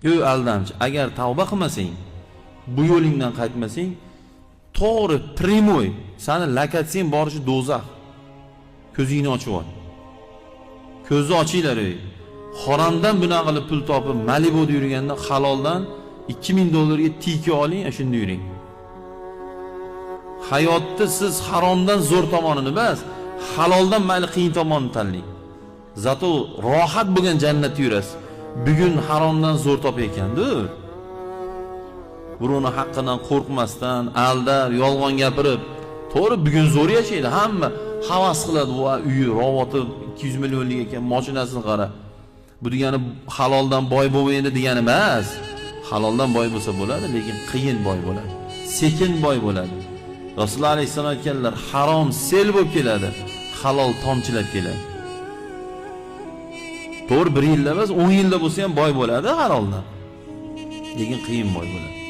Yo aldamchi, agar tavba qilmasang, bu yo'lingdan qaytmasang, to'g'ri primoy seni lakatsang borishi do'zax. Ko'zingni ochib ol. Ko'zni ochinglar ey. Haromdan bunaqa qilib pul topib, Malibuda yurganda haloldan $2000 tiki oling, shunda yuring. Hayotda siz haromdan zo'r tomonini emas, haloldan mayli qiyin tomonini tanlang. Zato rohat bo'lgan jannatda yurasiz. Bugun haromdan zo'r topayotganda, birovni haqqidan qo'rqmasdan, aldar, yolg'on gapirib, to'g'ri bugun zo'r yashaydi. Hamma havas qiladi, va uyi ravoti 200 millionlik ekan, mashinasini qara. Bu degani haloldan boy bo'lmaydi degani emas. Haloldan boy bo'lsa bo'ladi, lekin qiyin boy bo'ladi. Sekin boy bo'ladi. Rasululloh alayhisalom aytganlar, harom sel bo'lib keladi, halol tomchilab keladi. To'g'ri 1 yilda emas, 10 yilda bo'lsa ham boy bo'ladi haloldan. Lekin qiyin boy bo'ladi.